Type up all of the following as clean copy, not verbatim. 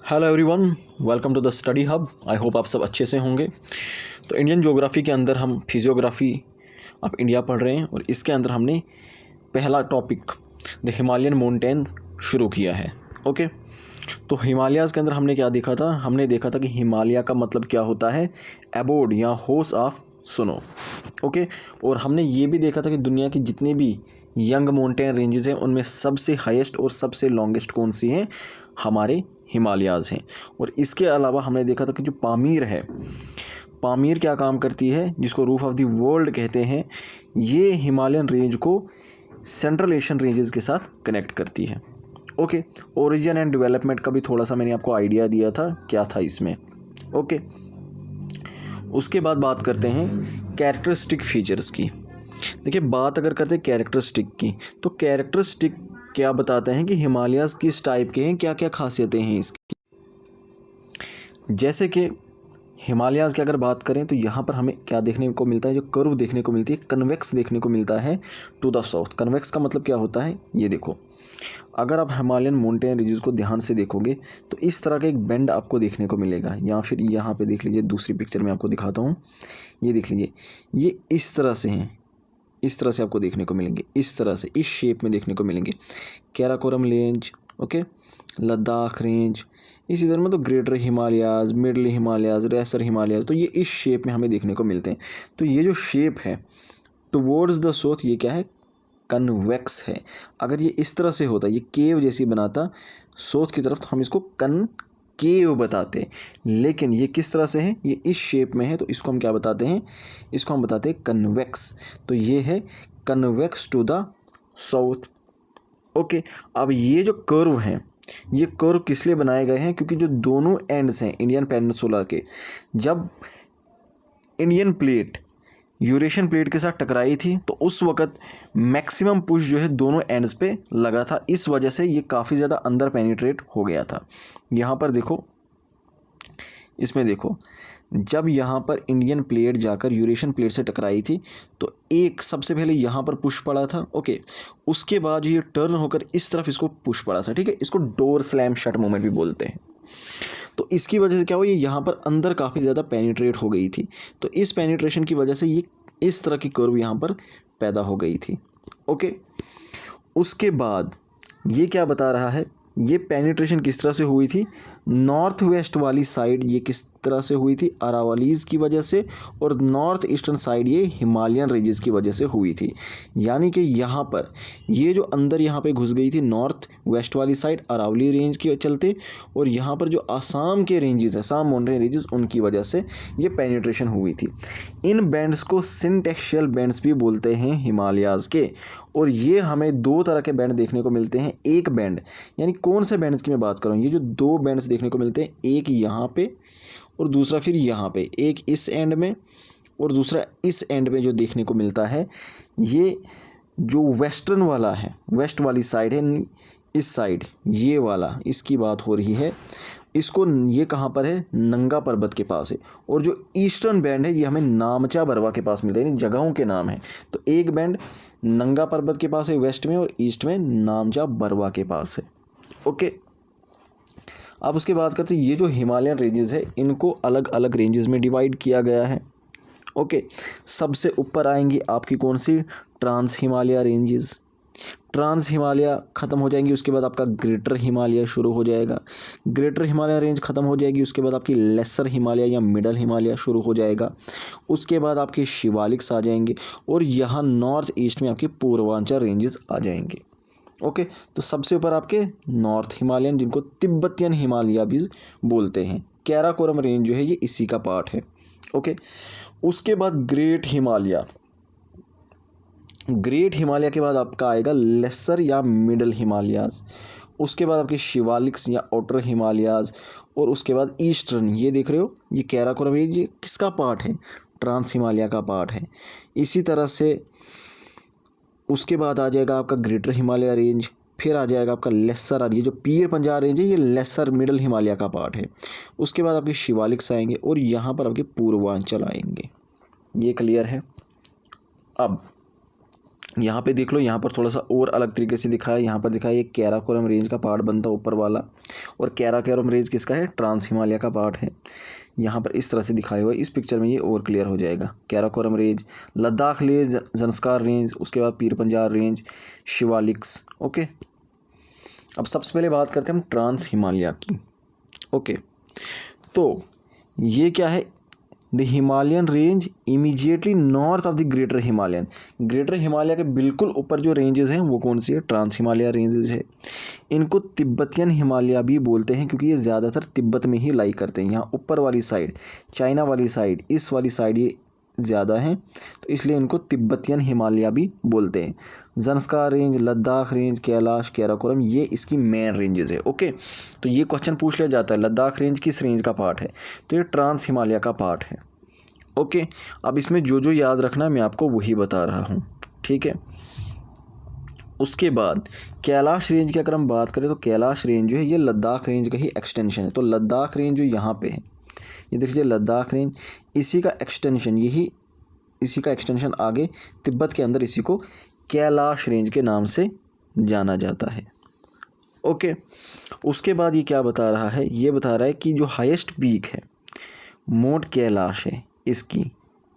Hello everyone, welcome to the study hub. I hope आप सब अच्छे से होंगे। तो इंडियन ज्योग्राफी के अंदर हम फिजियोग्राफी ऑफ इंडिया पढ़ रहे हैं और इसके अंदर हमने पहला टॉपिक द हिमालयन माउंटेन शुरू किया है। ओके, तो हिमालयाज़ के अंदर हमने क्या देखा था? हमने देखा था कि हिमालय का मतलब क्या होता है, एबोर्ड या होस ऑफ स्नो। ओके, और हमने ये भी देखा था कि दुनिया की जितनी भी यंग माउंटेन रेंजेस हैं उनमें सबसे हाईएस्ट और सबसे लॉन्गेस्ट कौन सी हैं? हमारे हिमालयाज़ हैं। और इसके अलावा हमने देखा था कि जो पामीर है, पामीर क्या काम करती है, जिसको रूफ ऑफ द वर्ल्ड कहते हैं, ये हिमालयन रेंज को सेंट्रल एशियन रेंजेस के साथ कनेक्ट करती है। ओके, ओरिजिन एंड डेवलपमेंट का भी थोड़ा सा मैंने आपको आइडिया दिया था क्या था इसमें। ओके, उसके बाद बात करते हैं कैरेक्टरिस्टिक फीचर्स की। देखिए, बात अगर करते हैं कैरेक्टरिस्टिक की, तो कैरेक्टरिस्टिक क्या बताते हैं कि हिमालयाज़ किस टाइप के हैं, क्या क्या खासियतें हैं इसकी। जैसे कि हिमालयाज़ की अगर बात करें तो यहाँ पर हमें क्या देखने को मिलता है, जो कर्व देखने को मिलती है, कन्वेक्स देखने को मिलता है टू द साउथ। कन्वेक्स का मतलब क्या होता है, ये देखो, अगर आप हिमालयन माउंटेन रेंजेस को ध्यान से देखोगे तो इस तरह का एक बेंड आपको देखने को मिलेगा, या फिर यहाँ पे देख लीजिए, दूसरी पिक्चर में आपको दिखाता हूँ, ये देख लीजिए, ये इस तरह से हैं, इस तरह से आपको देखने को मिलेंगे, इस तरह से इस शेप में देखने को मिलेंगे। Karakoram range, okay, Ladakh range, इसी तरह में तो Greater Himalayas, Middle Himalayas, Lesser Himalayas, तो ये इस शेप में हमें देखने को मिलते हैं। तो ये जो शेप है टुवर्ड्स द साउथ, ये क्या है, कन्वेक्स है। अगर ये इस तरह से होता, ये केव जैसी बनाता साउथ की तरफ, तो हम इसको केव बताते, लेकिन ये किस तरह से है, ये इस शेप में है, तो इसको हम क्या बताते हैं, इसको हम बताते हैं कन्वेक्स। तो ये है convex to the south. Okay, अब ये जो कर्व हैं, ये कर्व किस लिए बनाए गए हैं? क्योंकि जो दोनों एंड्स हैं इंडियन पेनिनसुला के, जब इंडियन प्लेट यूरेशियन प्लेट के साथ टकराई थी तो उस वक़्त मैक्सिमम पुश जो है दोनों एंड्स पे लगा था, इस वजह से ये काफ़ी ज़्यादा अंदर पेनिट्रेट हो गया था। यहाँ पर देखो, इसमें देखो, जब यहाँ पर इंडियन प्लेट जाकर यूरेशियन प्लेट से टकराई थी तो एक सबसे पहले यहाँ पर पुश पड़ा था। ओके, उसके बाद ये टर्न होकर इस तरफ इसको पुश पड़ा था। ठीक है, इसको डोर स्लैम शट मूवमेंट भी बोलते हैं। तो इसकी वजह से क्या हुआ, ये यहाँ पर अंदर काफ़ी ज़्यादा पेनिट्रेट हो गई थी, तो इस पेनिट्रेशन की वजह से ये इस तरह की कर्व यहाँ पर पैदा हो गई थी। ओके, उसके बाद ये क्या बता रहा है, ये पेनिट्रेशन किस तरह से हुई थी, नॉर्थ वेस्ट वाली साइड ये किस तरह से हुई थी, अरावलीज़ की वजह से, और नॉर्थ ईस्टर्न साइड ये हिमालयन रेंजेस की वजह से हुई थी। यानी कि यहाँ पर ये जो अंदर यहाँ पे घुस गई थी नॉर्थ वेस्ट वाली साइड अरावली रेंज के चलते, और यहाँ पर जो आसाम के रेंजेस हैं, आसाम माउंटेन रेंजेस, उनकी वजह से ये पेनिट्रेशन हुई थी। इन बैंड्स को सिंटेक्शियल बैंड्स भी बोलते हैं हिमालयाज़ के, और ये हमें दो तरह के बैंड देखने को मिलते हैं। एक बैंड, यानी कौन से बैंड्स की मैं बात करूँ, ये जो दो बैंड्स देखने को मिलते हैं, एक यहाँ पे और दूसरा फिर यहाँ पे, एक इस एंड में और दूसरा इस एंड में जो देखने को मिलता है, ये जो वेस्टर्न वाला है, वेस्ट वाली साइड है, इस साइड ये वाला, इसकी बात हो रही है। इसको ये कहाँ पर है, नंगा पर्वत के पास है। और जो ईस्टर्न बैंड है ये हमें नामचा बरवा के पास मिलता है, यानी जगहों के नाम है। तो एक बैंड नंगा पर्वत के पास है वेस्ट में, और ईस्ट में नामचा बरवा के पास है। ओके, अब उसके बाद करते हैं, ये जो हिमालयन रेंजेस है इनको अलग अलग रेंजेस में डिवाइड किया गया है। ओके, सबसे ऊपर आएंगी आपकी कौन सी, trans Himalaya ranges. Trans Himalaya ख़त्म हो जाएंगी, उसके बाद आपका ग्रेटर हिमालय शुरू हो जाएगा। ग्रेटर हिमालय रेंज ख़त्म हो जाएगी, उसके बाद आपकी लेसर हिमालय या मिडल हिमालय शुरू हो जाएगा। उसके बाद आपके शिवालिक्स आ जाएंगे, और यहाँ नॉर्थ ईस्ट में आपके पूर्वांचल रेंजेस आ जाएंगे। ओके, तो सबसे ऊपर आपके नॉर्थ हिमालयन, जिनको तिब्बतियन हिमालय भी बोलते हैं। कैराकोरम रेंज जो है ये इसी का पार्ट है। ओके, उसके बाद ग्रेट हिमालय, ग्रेट हिमालय के बाद आपका आएगा लेसर या मिडल हिमालयाज़। उसके बाद आपके शिवालिक्स या आउटर हिमालयाज़, और उसके बाद ईस्टर्न, ये देख रहे हो, ये कैराकोरम रेंज, ये किसका पार्ट है, ट्रांस हिमालय का पार्ट है। इसी तरह से उसके बाद आ जाएगा आपका ग्रेटर हिमालय रेंज, फिर आ जाएगा आपका लेसर, और ये जो पीर पंजाब रेंज है ये लेसर मिडल हिमालय का पार्ट है। उसके बाद आपके शिवालिक्स आएंगे, और यहाँ पर आपके पूर्वांचल आएंगे। ये क्लियर है। अब यहाँ पे देख लो, यहाँ पर थोड़ा सा और अलग तरीके से दिखा है। यहाँ पर दिखा है ये कैराकोरम रेंज का पार्ट बनता है ऊपर वाला, और कैराकोरम रेंज किसका है, ट्रांस हिमालय का पार्ट है। यहाँ पर इस तरह से दिखाया हुआ है, इस पिक्चर में ये और क्लियर हो जाएगा। Karakoram range, Ladakh range, Zanskar range, उसके बाद पीर पंजाल रेंज, शिवालिक्स। ओके, अब सबसे पहले बात करते हैं हम ट्रांस हिमालय की। ओके, तो ये क्या है, the Himalayan range immediately north of the greater Himalayan. Greater Himalaya के बिल्कुल ऊपर जो रेंजेस हैं वो कौन सी है, ट्रांस हिमालय रेंजेस है। इनको तिब्बतियन हिमालय भी बोलते हैं क्योंकि ये ज़्यादातर तिब्बत में ही लाई करते हैं। यहाँ ऊपर वाली साइड, चाइना वाली साइड, इस वाली साइड ये ज़्यादा हैं, तो इसलिए इनको तिब्बतियन हिमालय भी बोलते हैं। ज़ंस्कार रेंज, लद्दाख रेंज, कैलाश, कैराकोरम, ये इसकी मेन रेंजेस है। ओके, तो ये क्वेश्चन पूछ लिया जाता है लद्दाख रेंज किस रेंज का पार्ट है, तो ये ट्रांस हिमालय का पार्ट है। ओके, अब इसमें जो जो याद रखना है मैं आपको वही बता रहा हूँ, ठीक है। उसके बाद कैलाश रेंज की अगर हम बात करें तो कैलाश रेंज जो है ये लद्दाख रेंज का ही एक्सटेंशन है। तो लद्दाख रेंज जो यहाँ पे है, ये देखिए लद्दाख रेंज, इसी का एक्सटेंशन, यही इसी का एक्सटेंशन आगे तिब्बत के अंदर इसी को कैलाश रेंज के नाम से जाना जाता है। ओके, उसके बाद ये क्या बता रहा है, ये बता रहा है कि जो हाईएस्ट पीक है मोट कैलाश है इसकी।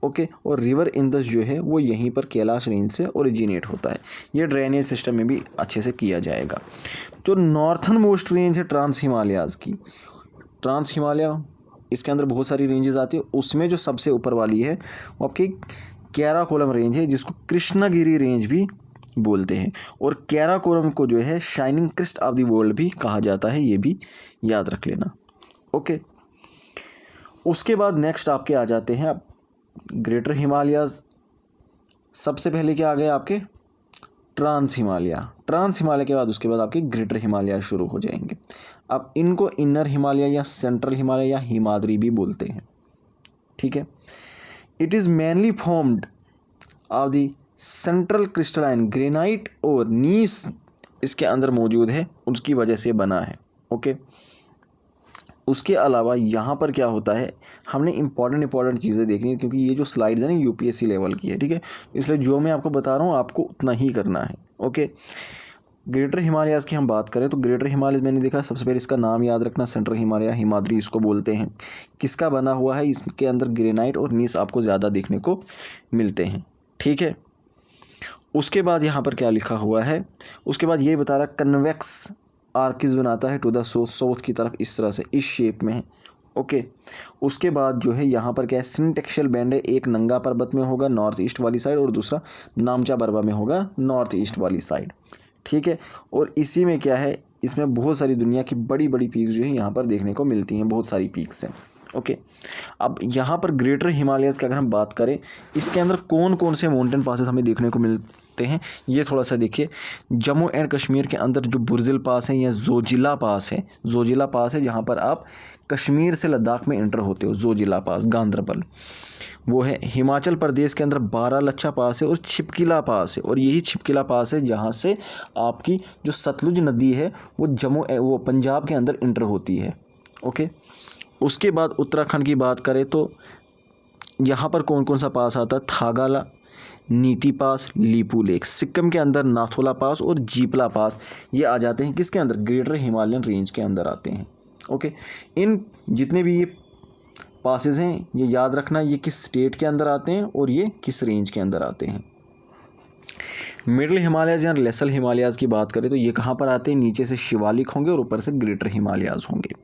ओके, और रिवर इंदस जो है वो यहीं पर कैलाश रेंज से ओरिजिनेट होता है। ये ड्रेनेज सिस्टम में भी अच्छे से किया जाएगा। जो नॉर्थन मोस्ट रेंज है ट्रांस हिमालयाज़ की, ट्रांस हिमालय इसके अंदर बहुत सारी रेंजेस आती है, उसमें जो सबसे ऊपर वाली है वो आपकी कैराकोरम रेंज है, जिसको कृष्णगिरी रेंज भी बोलते हैं। और कैराकोरम को जो है shining crest of the world भी कहा जाता है, ये भी याद रख लेना। ओके, उसके बाद नेक्स्ट आपके आ जाते हैं अब ग्रेटर हिमालयाज़। सबसे पहले क्या आ गया आपके, ट्रांस हिमालय। ट्रांस हिमालय के बाद उसके बाद आपके ग्रेटर हिमालय शुरू हो जाएंगे। अब इनको इनर हिमालय या सेंट्रल हिमालय या हिमाद्री भी बोलते हैं, ठीक है। It is mainly formed of the central crystalline granite और नीस इसके अंदर मौजूद है, उसकी वजह से बना है। ओके, उसके अलावा यहाँ पर क्या होता है, हमने इंपॉर्टेंट चीज़ें देखनी है क्योंकि ये जो स्लाइड्स हैं ना यूपीएससी लेवल की है, ठीक है। इसलिए जो मैं आपको बता रहा हूँ आपको उतना ही करना है। ओके, ग्रेटर हिमालयाज़ की हम बात करें तो ग्रेटर हिमालय मैंने देखा, सबसे पहले इसका नाम याद रखना, सेंट्रल हिमालय, हिमाद्री इसको बोलते हैं। किसका बना हुआ है, इसके अंदर ग्रेनाइट और नीस आपको ज़्यादा देखने को मिलते हैं, ठीक है। उसके बाद यहाँ पर क्या लिखा हुआ है, उसके बाद ये बता रहा कन्वेक्स आर्किस बनाता है टू द साउथ की तरफ, इस तरह से इस शेप में है। ओके, उसके बाद जो है यहाँ पर क्या है, सिंटेक्शियल बैंड है, एक नंगा पर्वत में होगा नॉर्थ ईस्ट वाली साइड और दूसरा नामचा बर्वा में होगा नॉर्थ ईस्ट वाली साइड, ठीक है। और इसी में क्या है, इसमें बहुत सारी दुनिया की बड़ी बड़ी पीक्स जो है यहाँ पर देखने को मिलती हैं, बहुत सारी पीक्स हैं। ओके, अब यहाँ पर ग्रेटर हिमालयाज़ की अगर हम बात करें, इसके अंदर कौन कौन से माउंटेन पासेस हमें देखने को मिलते हैं, ये थोड़ा सा देखिए। जम्मू एंड कश्मीर के अंदर जो बुर्जिल पास है या जोजिला पास है, जोजिला पास है जहाँ पर आप कश्मीर से लद्दाख में एंटर होते हो, जोजिला पास गांदरबल वो है। हिमाचल प्रदेश के अंदर बारालाचा पास है और छिपकिला पास है, और यही छिपकिला पास है जहाँ से आपकी जो सतलुज नदी है वो पंजाब के अंदर इंटर होती है। ओके, उसके बाद उत्तराखंड की बात करें तो यहाँ पर कौन कौन सा पास आता है, थागाला, नीति पास, लीपू लेक। सिक्किम के अंदर नाथोला पास और जीपला पास, ये आ जाते हैं किसके अंदर, ग्रेटर हिमालयन रेंज के अंदर आते हैं। ओके, इन जितने भी ये पासेस हैं ये याद रखना, ये किस स्टेट के अंदर आते हैं और ये किस रेंज के अंदर आते हैं। मिडिल हिमालयाज़ या लेसर हिमालयाज़ की बात करें तो ये कहाँ पर आते हैं, नीचे से शिवालिक होंगे और ऊपर से ग्रेटर हिमालयाज़ होंगे।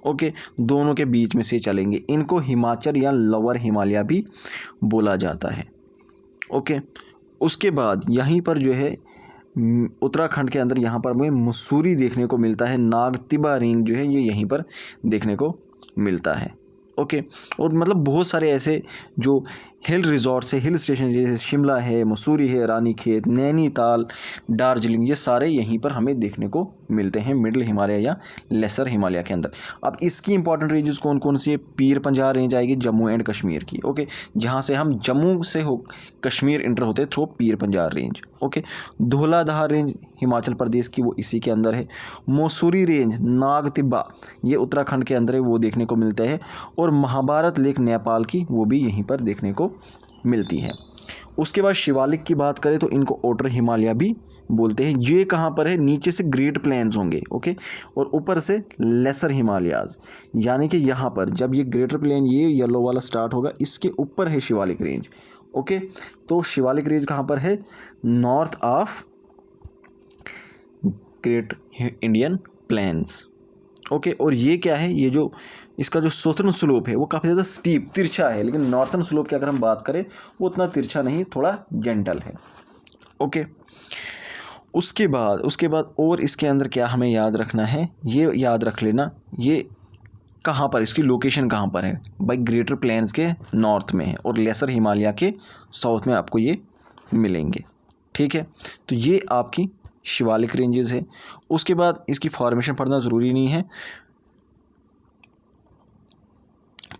ओके, दोनों के बीच में से चलेंगे, इनको हिमाचल या लोअर हिमालय भी बोला जाता है। ओके, उसके बाद यहीं पर जो है उत्तराखंड के अंदर यहाँ पर हमें मसूरी देखने को मिलता है, नागतिबा रेंज जो है ये यहीं पर देखने को मिलता है। ओके, और मतलब बहुत सारे ऐसे जो हिल रिजॉर्ट्स है, हिल स्टेशन जैसे शिमला है, मसूरी है, रानीखेत, नैनीताल, दार्जिलिंग, ये सारे यहीं पर हमें देखने को मिलते हैं मिडिल हिमालय या लेसर हिमालय के अंदर। अब इसकी इंपॉर्टेंट रेंजेस कौन कौन सी है, पीर पंजाल रेंज आएगी जम्मू एंड कश्मीर की। ओके, जहाँ से हम जम्मू से हो कश्मीर इंटर होते हैं through Pir Panjal range. Okay, Dhauladhar range Himachal Pradesh की, वो इसी के अंदर है। मसूरी रेंज नागतिब्बा ये उत्तराखंड के अंदर है, वो देखने को मिलता है। और महाभारत लेक नेपाल की, वो भी यहीं पर देखने को मिलती है। उसके बाद शिवालिक की बात करें तो इनको आउटर हिमालय भी बोलते हैं। ये कहाँ पर है, नीचे से ग्रेट प्लेन्स होंगे, ओके, और ऊपर से लेसर हिमालयाज, यानी कि यहाँ पर जब ये ग्रेटर प्लेन ये येलो वाला स्टार्ट होगा, इसके ऊपर है शिवालिक रेंज, ओके। तो शिवालिक रेंज कहाँ पर है, north of great Indian plains, okay. और ये क्या है, ये जो इसका जो सोथर्न स्लोप है वो काफ़ी ज़्यादा स्टीप तिरछा है, लेकिन नॉर्थन स्लोप की अगर हम बात करें वो उतना तिरछा नहीं, थोड़ा जेंटल है, ओके। उसके बाद और इसके अंदर क्या हमें याद रखना है, ये याद रख लेना, ये कहाँ पर, इसकी लोकेशन कहाँ पर है भाई, ग्रेटर प्लेन्स के नॉर्थ में है और लेसर हिमालय के साउथ में आपको ये मिलेंगे, ठीक है। तो ये आपकी शिवालिक रेंजेस है। उसके बाद इसकी फॉर्मेशन पढ़ना ज़रूरी नहीं है।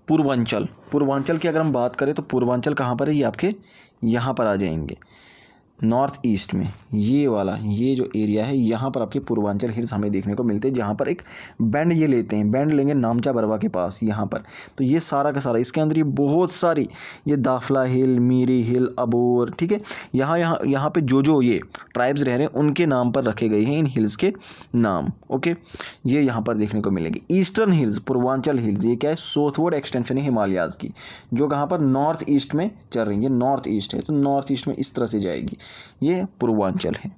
पूर्वांचल की अगर हम बात करें तो पूर्वांचल कहाँ पर है, ये आपके यहाँ पर आ जाएंगे, नॉर्थ ईस्ट में, ये वाला ये जो एरिया है, यहाँ पर आपके पूर्वांचल हिल्स हमें देखने को मिलते हैं, जहाँ पर एक बैंड ये लेते हैं, बैंड लेंगे नामचा बरवा के पास यहाँ पर। तो ये सारा का सारा इसके अंदर ये बहुत सारी, ये दाफला हिल, मीरी हिल, अबोर, ठीक है, यहाँ पे जो ये ट्राइब्स रह रहे हैं उनके नाम पर रखे गए हैं इन हिल्स के नाम, ओके। ये यहाँ पर देखने को मिलेंगे। ईस्टर्न हिल्स, पूर्वांचल हिल्स, ये क्या है, साउथवर्ड एक्सटेंशन है हिमालयाज़ की, जो कहाँ पर नॉर्थ ईस्ट में चल रही है, नॉर्थ ईस्ट है, तो नॉर्थ ईस्ट में इस तरह से जाएगी, ये पूर्वांचल है,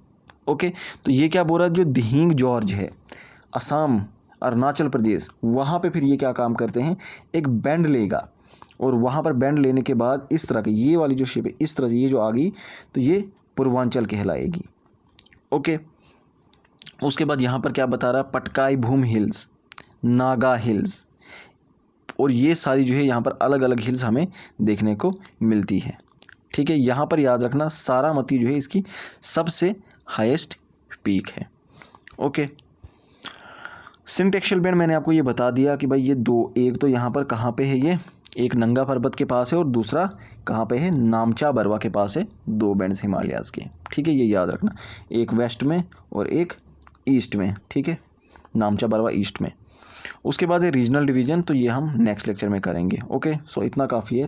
ओके। तो ये क्या बोल रहा है, जो दिहिंग जॉर्ज है, असम, अरुणाचल प्रदेश, वहाँ पे फिर ये क्या काम करते हैं, एक बैंड लेगा और वहाँ पर बैंड लेने के बाद इस तरह की ये वाली जो शेप है, इस तरह से ये जो आ गई तो ये पूर्वांचल कहलाएगी, ओके। उसके बाद यहाँ पर क्या बता रहा है, पटकाई भूम हिल्स, नागा हिल्स, और ये सारी जो है यहाँ पर अलग अलग हिल्स हमें देखने को मिलती है, ठीक है। यहाँ पर याद रखना सारामती जो है इसकी सबसे हाईएस्ट पीक है, ओके। सिंटेक्शल बैंड मैंने आपको ये बता दिया कि भाई ये दो, एक तो यहाँ पर कहाँ पे है, ये एक नंगा पर्वत के पास है और दूसरा कहाँ पे है, नामचा बरवा के पास है, दो बैंड्स हिमालयाज़ के, ठीक है, ये याद रखना, एक वेस्ट में और एक ईस्ट में, ठीक है, नामचा बरवा ईस्ट में। उसके बाद है रीजनल डिवीज़न, तो ये हम नेक्स्ट लेक्चर में करेंगे, ओके। सो इतना काफ़ी है।